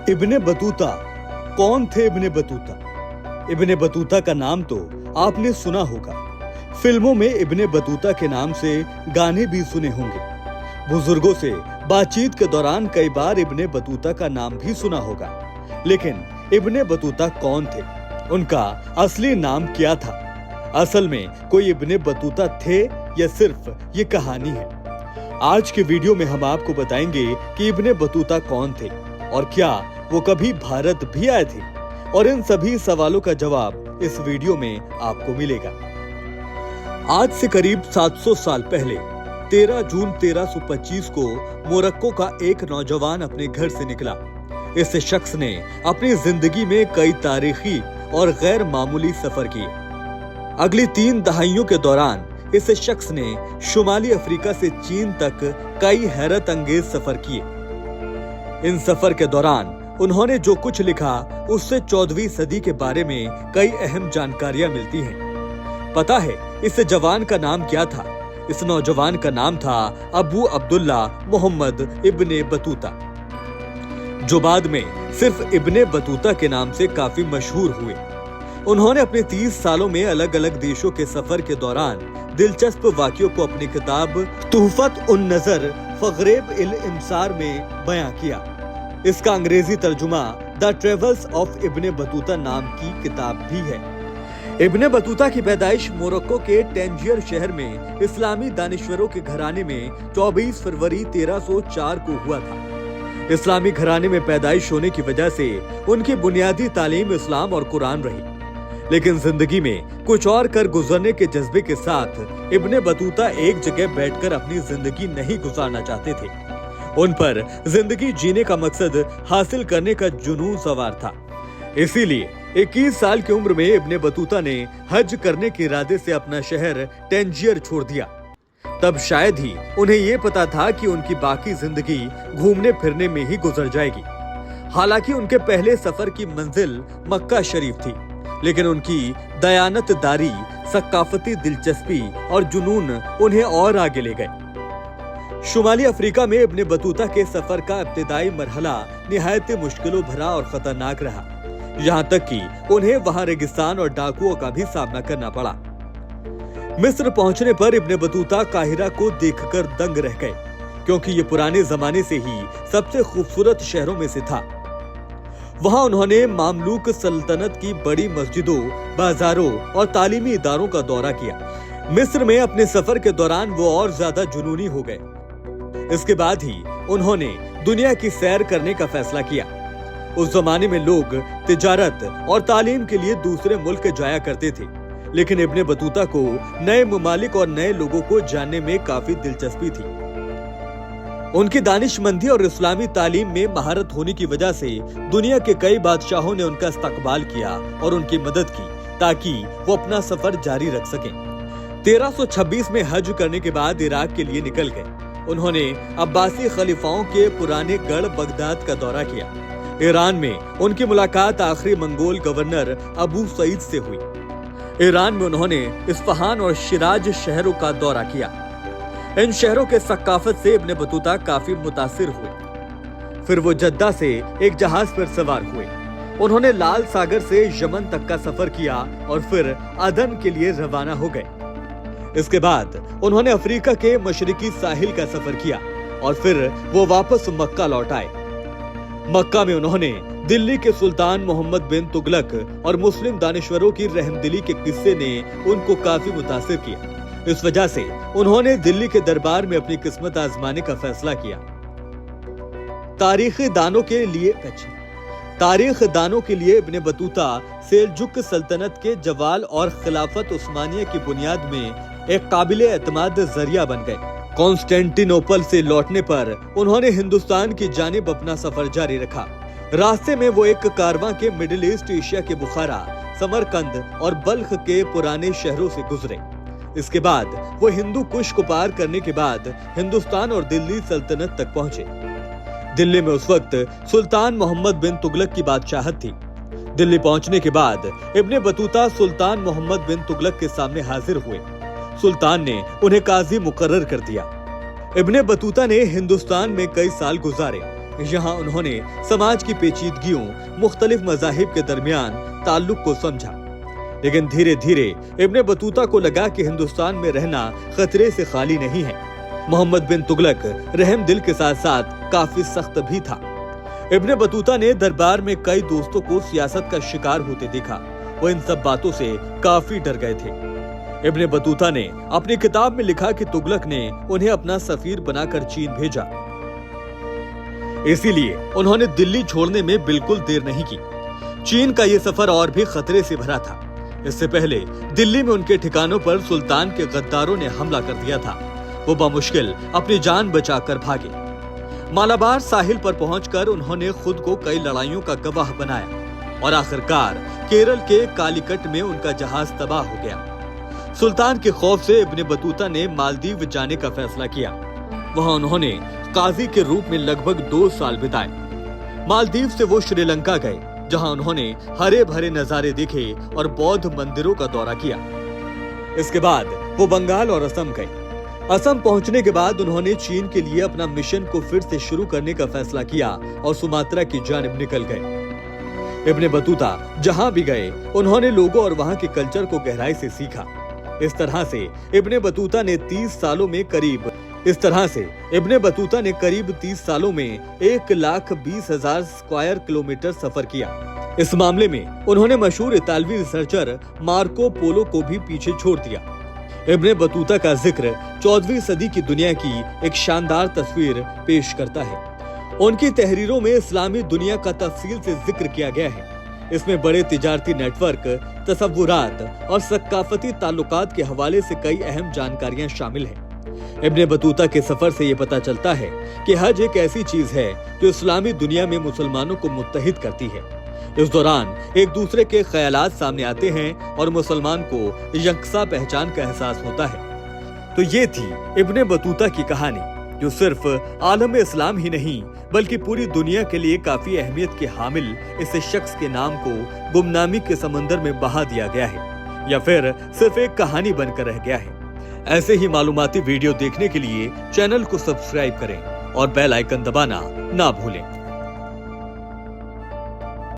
Ibn Battuta. कौन थे Ibn Battuta? Ibn Battuta का नाम तो आपने सुना होगा। फिल्मों में इब्ने बतूता के नाम से गाने भी सुने होंगे। बुजुर्गों से बातचीत के दौरान कई बार इब्ने बतूता का नाम भी सुना होगा। लेकिन इब्ने बतूता कौन थे? उनका असली नाम क्या था? असल में कोई इब्ने बतूता थे या सिर्फ ये कहानी है? आज के वीडियो में हम आपको बताएंगे कि इब्ने बतूता कौन थे और क्या वो कभी भारत भी आए थे, और इन सभी सवालों का जवाब इस वीडियो में आपको मिलेगा। आज से करीब 700 साल पहले 13 जून 1325 को मोरक्को का एक नौजवान अपने घर से निकला। इस शख्स ने अपनी जिंदगी में कई तारीखी और गैर मामूली सफर किए। अगली 3 दहाइयों के दौरान इस शख्स ने शुमाली अफ्रीका से चीन तक कई हैरत अंगेज सफर किए। इन सफर के दौरान उन्होंने जो कुछ लिखा उससे 14वीं सदी के बारे में कई अहम जानकारियां मिलती हैं। पता है इस जवान का नाम क्या था? इस नौजवान का नाम था अबू अब्दुल्ला मोहम्मद इब्ने बतूता, जो बाद में सिर्फ इब्ने बतूता के नाम से काफी मशहूर हुए। उन्होंने अपने 30 सालों में अलग अलग देशों के सफर के दौरान दिलचस्प वाक़ियों को अपनी किताब तुहफत उन नजर फगरेब इल इमसार में बयां किया। इसका अंग्रेजी तर्जुमा The Travels of Ibn Battuta नाम की किताब भी है। इब्ने बतूता की पैदाइश मोरक्को के टैंजियर शहर में इस्लामी दानिश्वरों के घराने में 24 फरवरी 1304 को हुआ था। इस्लामी घराने में पैदाइश होने की वजह से उनकी बुनियादी तालीम इस्लाम और कुरान रही। लेकिन जिंदगी में कुछ और कर गुजरने के जज्बे के साथ इब्ने बतूता एक जगह बैठकर अपनी जिंदगी नहीं गुजारना चाहते थे। उन पर जिंदगी जीने का मकसद हासिल करने का जुनून सवार था। इसीलिए 21 साल की उम्र में इब्ने बतूता ने हज करने के इरादे से अपना शहर टैंजियर छोड़ दिया। तब शायद ही उन्हें ये पता था कि उनकी बाकी जिंदगी घूमने फिरने में ही गुजर जाएगी। हालांकि उनके पहले सफर की मंजिल मक्का शरीफ थी, लेकिन उनकी दयानतदारी, सकाफती दिलचस्पी और जुनून उन्हें और आगे ले गए। शुमाली अफ्रीका में इब्ने बतूता के सफर का इब्तिदाई मरहला निहायत मुश्किलों भरा और खतरनाक रहा, यहाँ तक कि उन्हें वहाँ रेगिस्तान और डाकुओं का भी सामना करना पड़ा। मिस्र पहुंचने पर इब्ने बतूता काहिरा को देखकर दंग रह गए, क्योंकि ये पुराने जमाने से ही सबसे खूबसूरत शहरों में से था। वहाँ उन्होंने मामलूक सल्तनत की बड़ी मस्जिदों, बाजारों और तालीमी इदारों का दौरा किया। मिस्र में अपने सफर के दौरान वो और ज्यादा जुनूनी हो गए। इसके बाद ही उन्होंने दुनिया की सैर करने का फैसला किया। उस जमाने में लोग तिजारत और तालीम के लिए दूसरे मुल्क जाया करते थे, लेकिन इब्ने बतूता को नए ममालिक और नए लोगों को जानने में काफी दिलचस्पी थी। उनकी दानिशमंदी और इस्लामी तालीम में महारत होने की वजह से दुनिया के कई बादशाहों ने उनका इस्तकबाल किया और उनकी मदद की, ताकि वो अपना सफर जारी रख सकें। 1326 में हज करने के बाद इराक के लिए निकल गए। उन्होंने अब्बासी खलीफाओं के पुराने गढ़ बगदाद का दौरा किया। ईरान में उनकी मुलाकात आखिरी मंगोल गवर्नर अबू सईद से हुई। ईरान में उन्होंने इस्फहान और शिराज शहरों का दौरा किया। इन शहरों के सकाफत से इब्ने बतूता काफी मुतासिर हुए। फिर वो जद्दा से एक जहाज पर सवार हुए। उन्होंने लाल सागर से यमन तक का सफर किया और फिर अदन के लिए रवाना हो गए। इसके बाद उन्होंने अफ्रीका के मशरिकी साहिल का सफर किया और फिर वो वापस मक्का लौट आए। मक्का में उन्होंने दिल्ली के सुल्तान मोहम्मद बिन तुगलक और मुस्लिम दानिश्वरों की रहमदिली के किस्से ने उनको काफी मुतासिर किया। इस वजह से उन्होंने दिल्ली के दरबार में अपनी किस्मत आजमाने का फैसला किया। तारीख दानों के लिए इब्ने बतूता सेल्जुक सल्तनत के जवाल और खिलाफत उस्मानिया की बुनियाद में एक काबिले एतमाद जरिया बन गए। कॉन्स्टेंटिनोपल से लौटने पर उन्होंने हिंदुस्तान की जानिब अपना सफर जारी रखा। रास्ते में वो एक कारवां के मिडिल ईस्ट एशिया के बुखारा, समरकंद और बल्ख के पुराने शहरों से गुजरे। इसके बाद वो हिंदू कुश को पार करने के बाद हिंदुस्तान और दिल्ली सल्तनत तक पहुंचे। दिल्ली में उस वक्त सुल्तान मोहम्मद बिन तुगलक की बादशाहत थी। दिल्ली पहुंचने के बाद इब्ने बतूता सुल्तान मोहम्मद बिन तुगलक के सामने हाजिर हुए। सुल्तान ने उन्हें काजी मुकर्रर कर दिया। इब्ने बतूता ने हिंदुस्तान में कई साल गुजारे। यहाँ उन्होंने समाज की पेचीदगियों, मुख्तलिफ मज़ाहिब के दरमियान ताल्लुक को समझा। लेकिन धीरे धीरे इब्ने बतूता को लगा कि हिंदुस्तान में रहना खतरे से खाली नहीं है। मोहम्मद बिन तुगलक रहम दिल के साथ साथ काफी सख्त भी था। इब्ने बतूता ने दरबार में कई दोस्तों को सियासत का शिकार होते देखा। वो इन सब बातों से काफी डर गए थे। इब्ने बतूता ने अपनी किताब में लिखा कि तुगलक ने उन्हें अपना सफीर बनाकर चीन भेजा, इसीलिए उन्होंने दिल्ली छोड़ने में बिल्कुल देर नहीं की। चीन का ये सफर और भी खतरे से भरा था। इससे पहले दिल्ली में उनके ठिकानों पर सुल्तान के गद्दारों ने हमला कर दिया था। वो बामुश्किल अपनी जान बचाकर भागे। मालाबार साहिल पर पहुंचकर उन्होंने खुद को कई लड़ाइयों का गवाह बनाया और आखिरकार केरल के कालीकट में उनका जहाज तबाह हो गया। सुल्तान के खौफ से इब्ने बतूता ने मालदीव जाने का फैसला किया। वहां उन्होंने काजी के रूप में लगभग 2 साल बिताए। मालदीव से वो श्रीलंका गए, जहां उन्होंने हरे भरे नजारे देखे और बौद्ध मंदिरों का दौरा किया। इसके बाद वो बंगाल और असम गए। असम पहुंचने के बाद उन्होंने चीन के लिए अपना मिशन को फिर से शुरू करने का फैसला किया और सुमात्रा की जानिब निकल गए। इब्ने बतूता जहां भी गए उन्होंने लोगों और वहां के कल्चर को गहराई से सीखा। इस तरह से इब्ने बतूता ने 30 सालों में करीब 30 सालों में 1,20,000 स्क्वायर किलोमीटर सफर किया। इस मामले में उन्होंने मशहूर इतालवी रिसर्चर मार्को पोलो को भी पीछे छोड़ दिया। इब्ने बतूता का जिक्र 14वीं सदी की दुनिया की एक शानदार तस्वीर पेश करता है। उनकी तहरीरों में इस्लामी दुनिया का तफसील से जिक्र किया गया है। इसमें बड़े तिजारती नेटवर्क, तसव्वुरात और सकाफती ताल्लुकात के हवाले से कई अहम जानकारियां शामिल हैं। इब्ने बतूता के सफर से ये पता चलता है कि हज एक ऐसी चीज है जो इस्लामी दुनिया में मुसलमानों को मुत्तहिद करती है। इस दौरान एक दूसरे के ख्यालात सामने आते हैं और मुसलमान को यकसा पहचान का एहसास होता है। तो ये थी इब्ने बतूता की कहानी, जो सिर्फ आलम इस्लाम ही नहीं बल्कि पूरी दुनिया के लिए काफी अहमियत के हामिल इस शख्स के नाम को गुमनामी के समंदर में बहा दिया गया है या फिर सिर्फ एक कहानी बनकर रह गया है। ऐसे ही मालूमाती वीडियो देखने के लिए चैनल को सब्सक्राइब करें और बेल आइकन दबाना ना भूलें।